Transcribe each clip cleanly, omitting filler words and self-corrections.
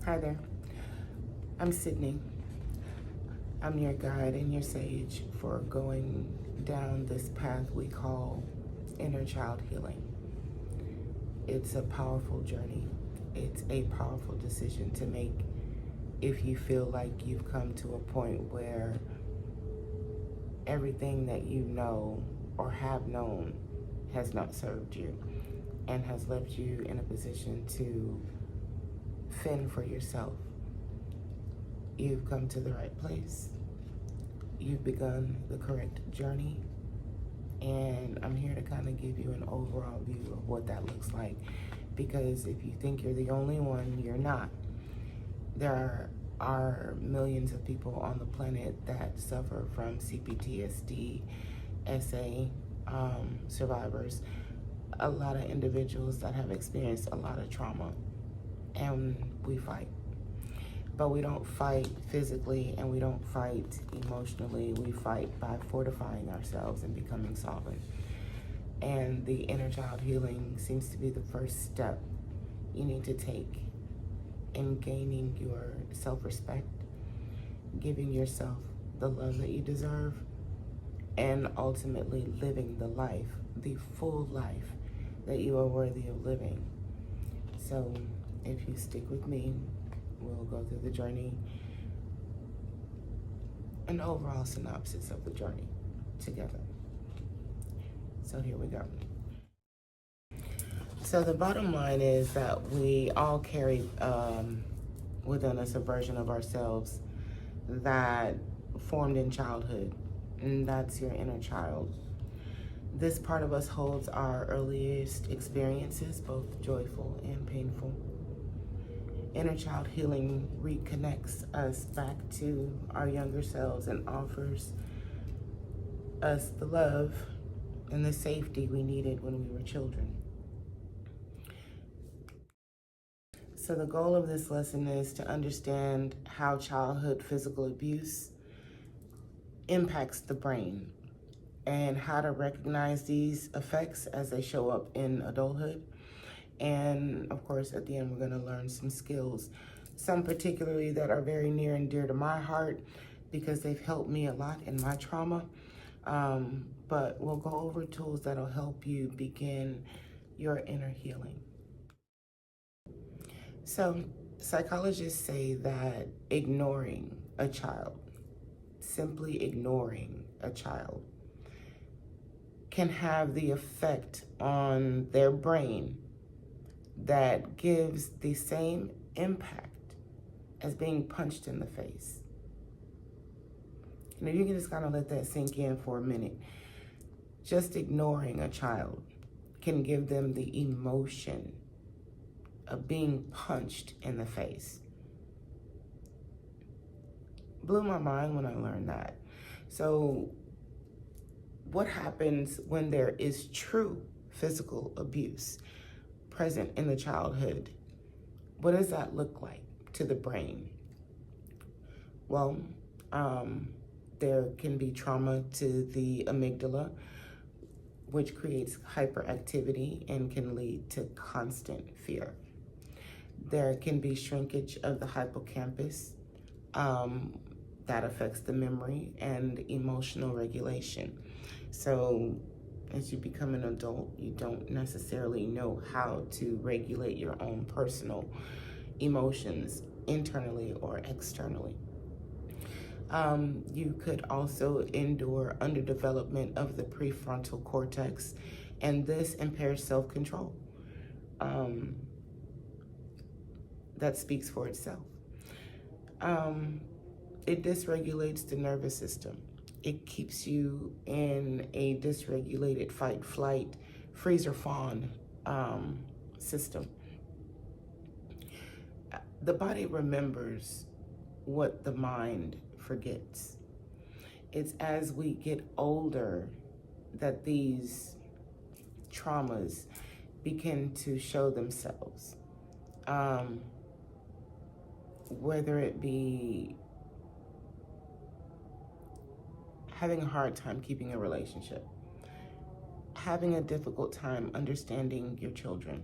Hi there, I'm Sydney. I'm your guide and your sage for going down this path we call inner child healing. It's a powerful journey. It's a powerful decision to make if you feel like you've come to a point where everything that you know or have known has not served you and has left you in a position to fend for yourself. You've come to the right place. You've begun the correct journey. And I'm here to kind of give you an overall view of what that looks like. Because if you think you're the only one, you're not. There are millions of people on the planet that suffer from CPTSD, SA survivors, a lot of individuals that have experienced a lot of trauma, and we fight. But we don't fight physically and we don't fight emotionally. We fight by fortifying ourselves and becoming solvent. And the inner child healing seems to be the first step you need to take in gaining your self-respect, giving yourself the love that you deserve, and ultimately living the life, the full life that you are worthy of living. So if you stick with me, we'll go through the journey, an overall synopsis of the journey together. So here we go. So the bottom line is that we all carry within us a version of ourselves that formed in childhood, and that's your inner child. This part of us holds our earliest experiences, both joyful and painful. Inner child healing reconnects us back to our younger selves and offers us the love and the safety we needed when we were children. So the goal of this lesson is to understand how childhood physical abuse impacts the brain and how to recognize these effects as they show up in adulthood. And of course, at the end, we're going to learn some skills, some particularly that are very near and dear to my heart because they've helped me a lot in my trauma. But we'll go over tools that'll help you begin your inner healing. So psychologists say that ignoring a child, simply ignoring a child, can have the effect on their brain that gives the same impact as being punched in the face. And if you can just kind of let that sink in for a minute, just ignoring a child can give them the emotion of being punched in the face. Blew my mind when I learned that. So what happens when there is true physical abuse present in the childhood? What does that look like to the brain? Well, there can be trauma to the amygdala, which creates hyperactivity and can lead to constant fear. There can be shrinkage of the hippocampus that affects the memory and emotional regulation. So as you become an adult, you don't necessarily know how to regulate your own personal emotions internally or externally. You could also endure underdevelopment of the prefrontal cortex, and this impairs self-control. That speaks for itself. It dysregulates the nervous system. It keeps you in a dysregulated fight, flight, freeze or fawn system. The body remembers what the mind forgets. It's as we get older that these traumas begin to show themselves. Whether it be having a hard time keeping a relationship, having a difficult time understanding your children,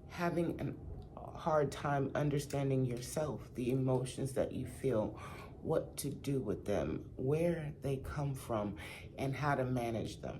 having a hard time understanding yourself, the emotions that you feel, what to do with them, where they come from, and how to manage them.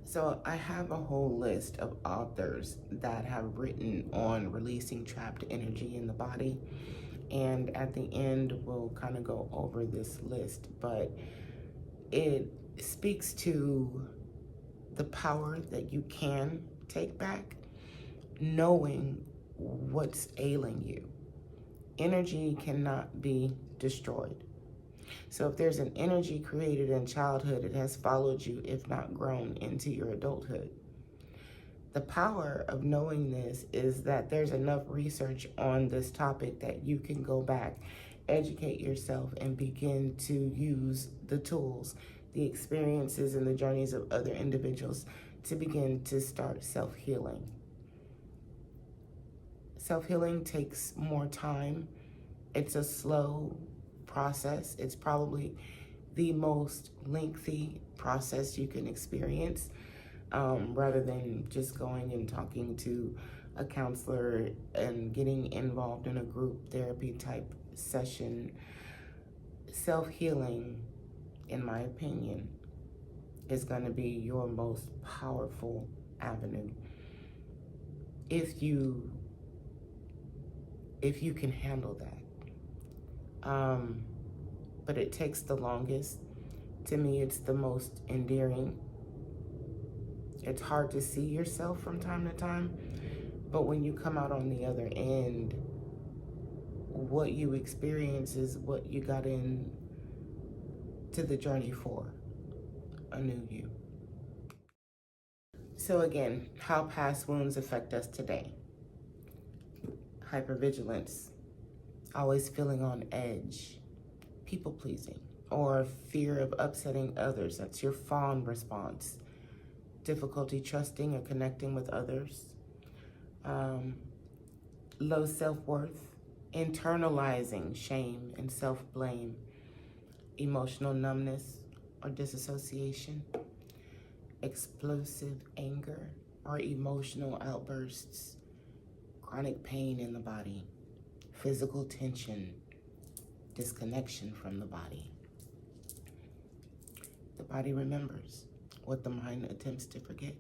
So I have a whole list of authors that have written on releasing trapped energy in the body. And at the end, we'll kind of go over this list, but it speaks to the power that you can take back, knowing what's ailing you. Energy cannot be destroyed. So if there's an energy created in childhood, it has followed you, if not grown, into your adulthood. The power of knowing this is that there's enough research on this topic that you can go back, educate yourself, and begin to use the tools, the experiences, and the journeys of other individuals to begin to start self-healing. Self-healing takes more time. It's a slow process. It's probably the most lengthy process you can experience, rather than just going and talking to a counselor and getting involved in a group therapy type session. Self-healing, in my opinion, is going to be your most powerful avenue if you can handle that. But it takes the longest. To me, it's the most endearing. It's hard to see yourself from time to time, but when you come out on the other end, what you experience is what you got in to the journey for, a new you. So again, how past wounds affect us today. Hypervigilance, always feeling on edge, people pleasing, or fear of upsetting others. That's your fawn response. Difficulty trusting or connecting with others. Low self-worth, internalizing shame and self-blame. Emotional numbness or disassociation. Explosive anger or emotional outbursts. Chronic pain in the body. Physical tension, disconnection from the body. The body remembers what the mind attempts to forget.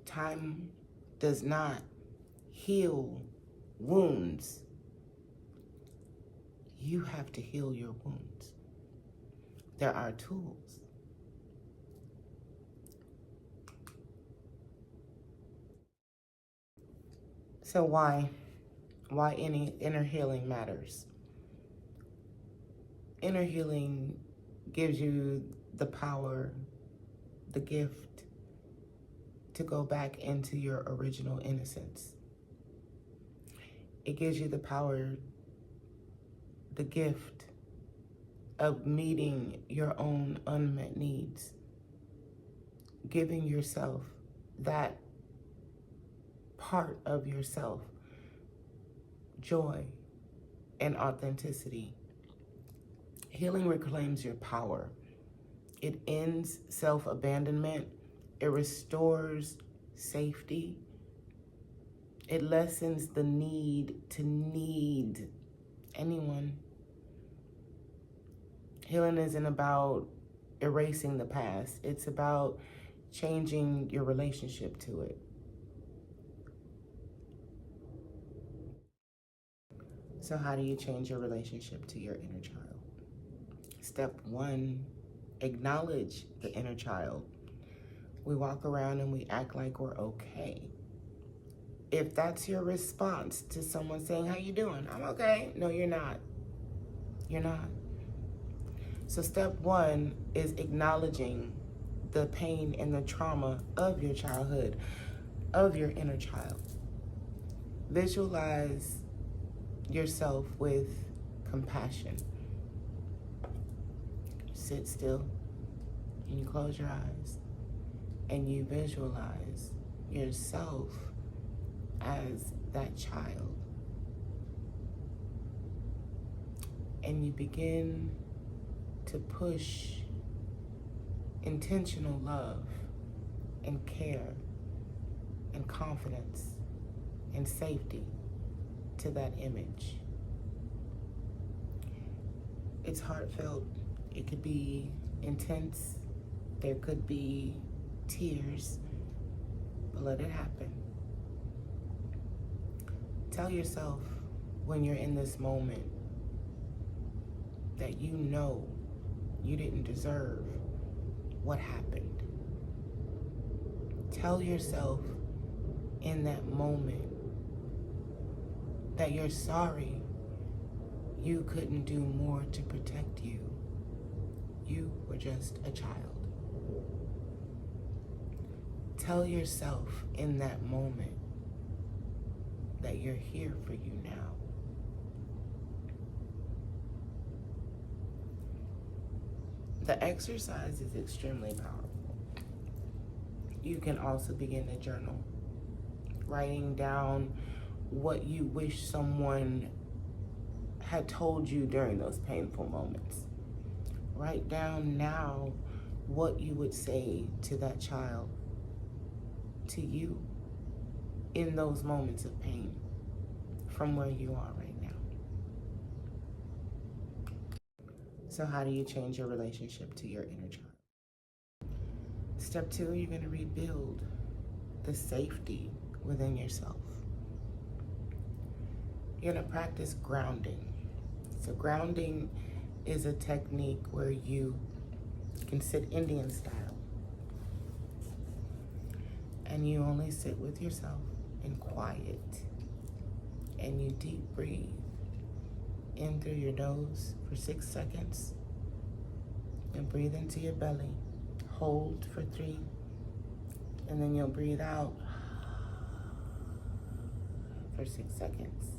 Time does not heal wounds. You have to heal your wounds. There are tools. So why any inner healing matters? Inner healing gives you the power, the gift to go back into your original innocence. It gives you the power, the gift of meeting your own unmet needs, giving yourself that part of yourself, joy and authenticity. Healing reclaims your power. It ends self-abandonment. It restores safety. It lessens the need to need anyone. Healing isn't about erasing the past. It's about changing your relationship to it. So how do you change your relationship to your inner child? Step 1, acknowledge the inner child. We walk around and we act like we're okay. If that's your response to someone saying, how you doing? I'm okay. No, you're not. You're not. So step 1 is acknowledging the pain and the trauma of your childhood, of your inner child. Visualize yourself with compassion. Sit still and you close your eyes and you visualize yourself as that child. And you begin to push intentional love and care and confidence and safety to that image. It's heartfelt. It could be intense. There could be tears, but let it happen. Tell yourself when you're in this moment that you know you didn't deserve what happened. Tell yourself in that moment that you're sorry you couldn't do more to protect you. You were just a child. Tell yourself in that moment that you're here for you now. The exercise is extremely powerful. You can also begin to journal, writing down what you wish someone had told you during those painful moments. Write down now what you would say to that child, to you, in those moments of pain, from where you are right now. So how do you change your relationship to your inner child? Step 2, you're going to rebuild the safety within yourself. You're going to practice grounding. So grounding is a technique where you can sit Indian style, and you only sit with yourself in quiet, and you deep breathe in through your nose for 6 seconds, and breathe into your belly, hold for 3, and then you'll breathe out for 6 seconds.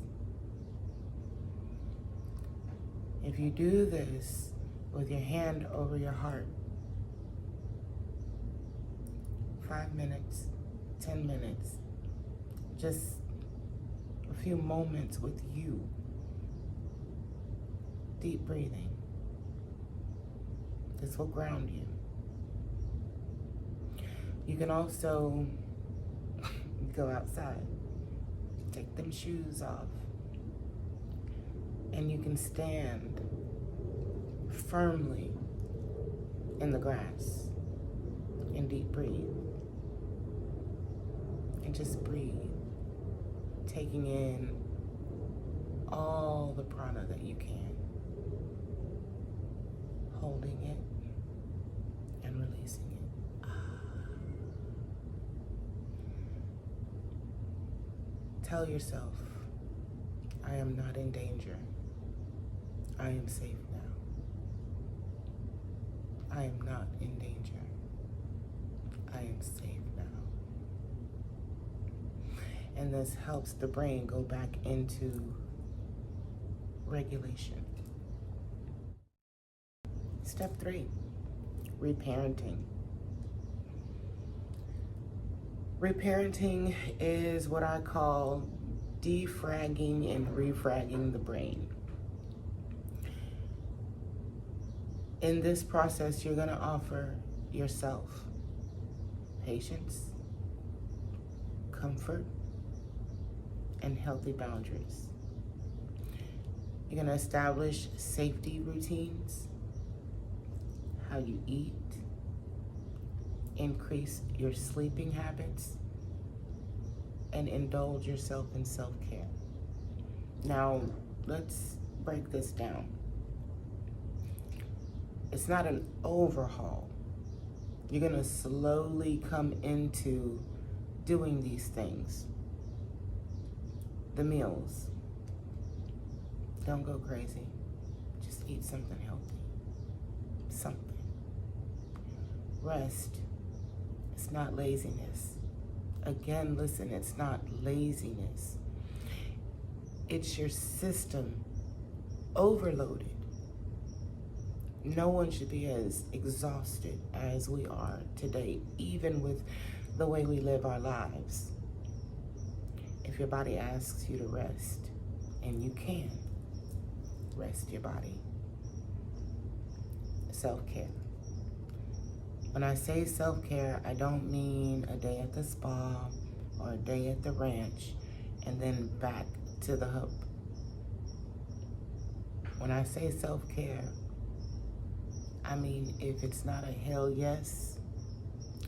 If you do this with your hand over your heart, 5 minutes, 10 minutes, just a few moments with you, deep breathing, this will ground you. You can also go outside, take them shoes off, and you can stand firmly in the grass and deep breathe. And just breathe, taking in all the prana that you can, holding it and releasing it. Tell yourself, I am not in danger. I am safe now. I am not in danger. I am safe now. And this helps the brain go back into regulation. Step 3, reparenting. Reparenting is what I call defragging and refragging the brain. In this process, you're going to offer yourself patience, comfort, and healthy boundaries. You're going to establish safety routines, how you eat, increase your sleeping habits, and indulge yourself in self-care. Now, let's break this down. It's not an overhaul. You're going to slowly come into doing these things. The meals. Don't go crazy. Just eat something healthy. Something. Rest. It's not laziness. Again, listen, it's not laziness. It's your system overloaded. No one should be as exhausted as we are today, even with the way we live our lives. If your body asks you to rest, and you can, rest your body. Self-care. When I say self-care, I don't mean a day at the spa or a day at the ranch. and then back to the hub. When I say self-care, I mean, if it's not a hell yes,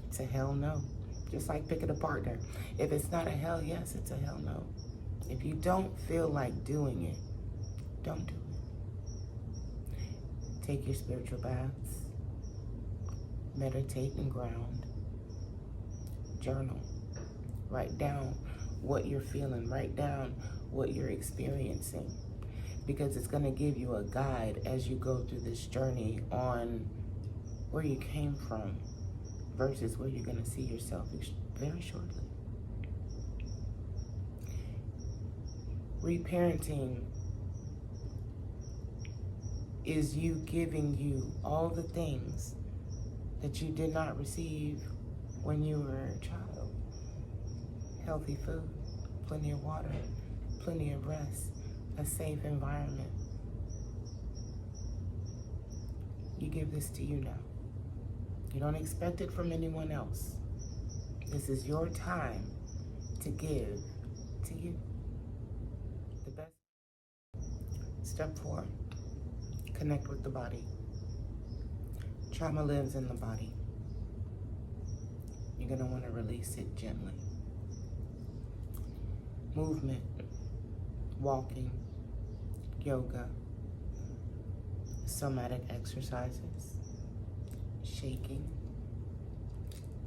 it's a hell no. Just like picking a partner. If it's not a hell yes, it's a hell no. If you don't feel like doing it, don't do it. Take your spiritual baths, meditate and ground, journal, write down what you're feeling, write down what you're experiencing, because it's going to give you a guide as you go through this journey on where you came from versus where you're going to see yourself very shortly. Reparenting is you giving you all the things that you did not receive when you were a child. Healthy food, plenty of water, plenty of rest, a safe environment. You give this to you now. You don't expect it from anyone else. This is your time to give to you. The best. Step 4, connect with the body. Trauma lives in the body. You're gonna wanna release it gently. Movement, walking, yoga, somatic exercises, shaking,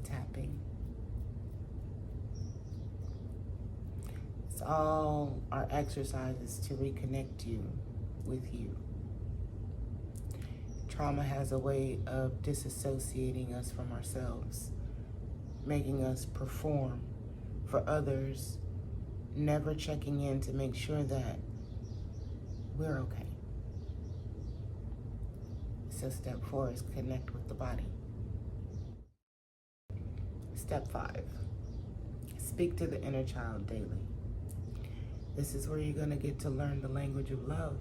tapping. It's all our exercises to reconnect you with you. Trauma has a way of disassociating us from ourselves, making us perform for others, never checking in to make sure that we're okay. So step 4 is connect with the body. Step 5, speak to the inner child daily. This is where you're gonna get to learn the language of love,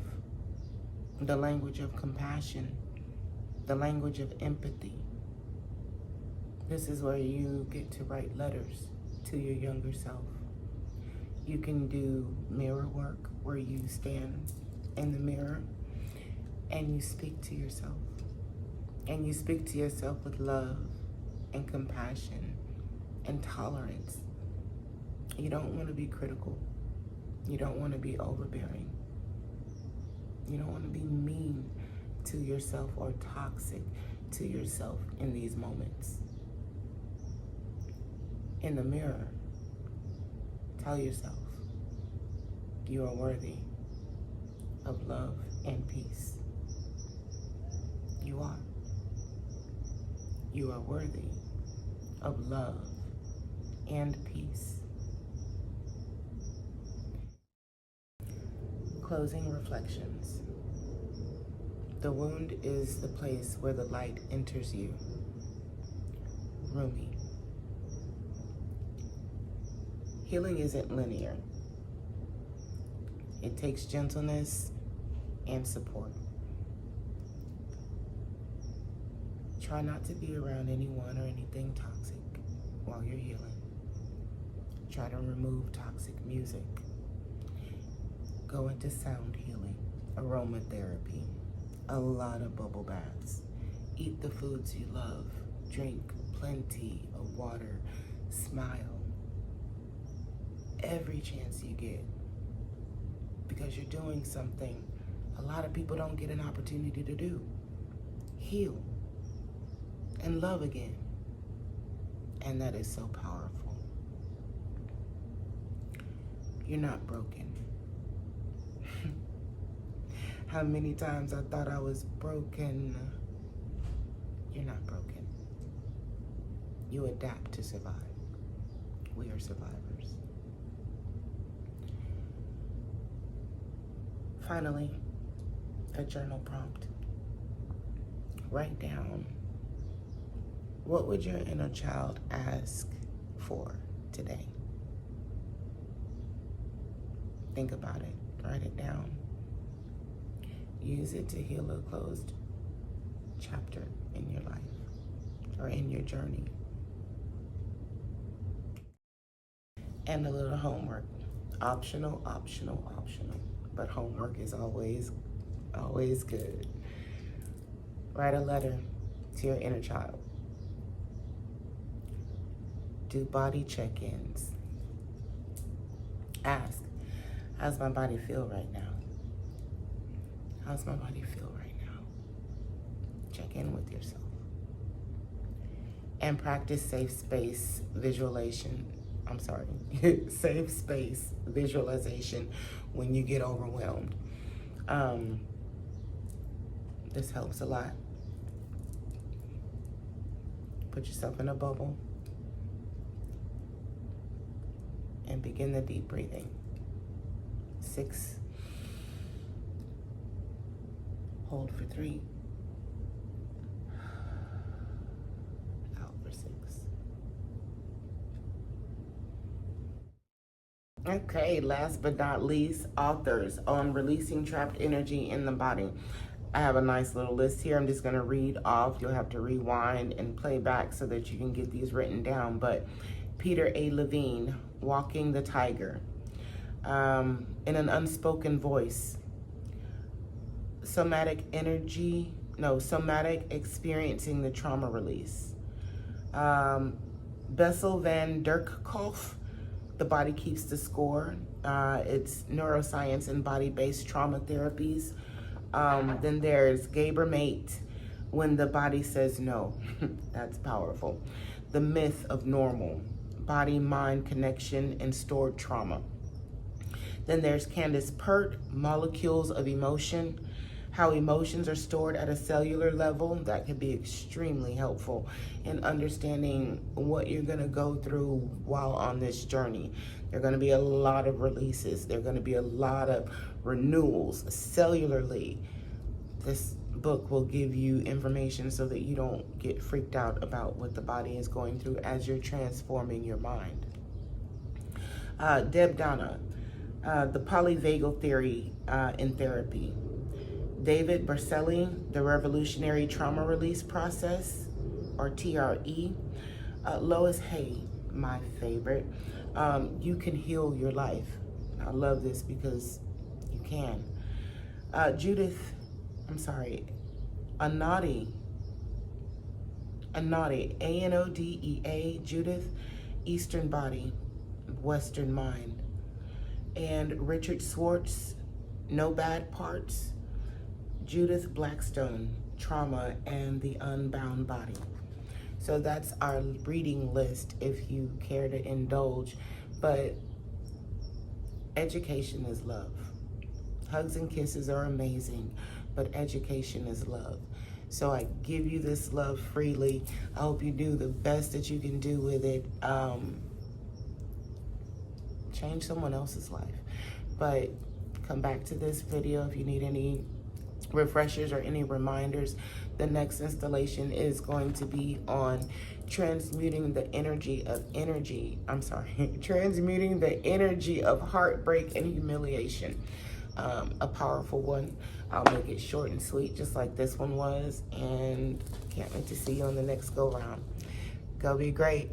the language of compassion, the language of empathy. This is where you get to write letters to your younger self. You can do mirror work where you stand in the mirror and you speak to yourself. And you speak to yourself with love and compassion and tolerance. You don't want to be critical. You don't want to be overbearing. You don't want to be mean to yourself or toxic to yourself in these moments. In the mirror, tell yourself you are worthy of love and peace. You are. You are worthy of love and peace. Closing reflections. The wound is the place where the light enters you. Rumi. Healing isn't linear. It takes gentleness and support. Try not to be around anyone or anything toxic while you're healing. Try to remove toxic music. Go into sound healing, aromatherapy, a lot of bubble baths. Eat the foods you love. Drink plenty of water. Smile every chance you get, because you're doing something a lot of people don't get an opportunity to do. Heal and love again. And that is so powerful. You're not broken. How many times I thought I was broken. You're not broken. You adapt to survive. We are survivors. Finally, a journal prompt. Write down, what would your inner child ask for today? Think about it. Write it down. Use it to heal a closed chapter in your life or in your journey. And a little homework. Optional, optional, optional. But homework is always good. Write a letter to your inner child. Do body check-ins. Ask, how's my body feel right now? How's my body feel right now? Check in with yourself. And practice safe space visualization. Safe space visualization when you get overwhelmed. This helps a lot. Put yourself in a bubble and begin the deep breathing. 6. Hold for 3. Out for 6. Okay, last but not least, authors on releasing trapped energy in the body. I have a nice little list here. I'm just going to read off. You'll have to rewind and play back so that you can get these written down. But Peter A. Levine, Walking the Tiger. In an Unspoken Voice. Somatic Experiencing the Trauma Release. Bessel van Kerkhove, The Body Keeps the Score. It's neuroscience and body-based trauma therapies. Then there's Gabor Maté, When the Body Says No. That's powerful. The Myth of Normal, Body-Mind Connection and Stored Trauma. Then there's Candace Pert, Molecules of Emotion, How Emotions Are Stored at a Cellular Level. That could be extremely helpful in understanding what you're going to go through while on this journey. There are going to be a lot of releases. There are going to be a lot of renewals cellularly. This book will give you information so that you don't get freaked out about what the body is going through as you're transforming your mind. Deb Donna, The Polyvagal Theory in Therapy. David Bessel, The Revolutionary Trauma Release Process, or TRE. Lois Hay, my favorite. You Can Heal Your Life. I love this because you can. Anodea, Anodea, Judith, Eastern Body, Western Mind. And Richard Swartz, No Bad Parts. Judith Blackstone, Trauma and the Unbound Body. So that's our reading list if you care to indulge. But education is love. Hugs and kisses are amazing, but education is love. So I give you this love freely. I hope you do the best that you can do with it. Change someone else's life. But come back to this video if you need any refreshers or any reminders. The next installation is going to be on transmuting the energy of transmuting the energy of heartbreak and humiliation. A powerful one. I'll make it short and sweet just like this one was, and can't wait to see you on the next go round. Go be great.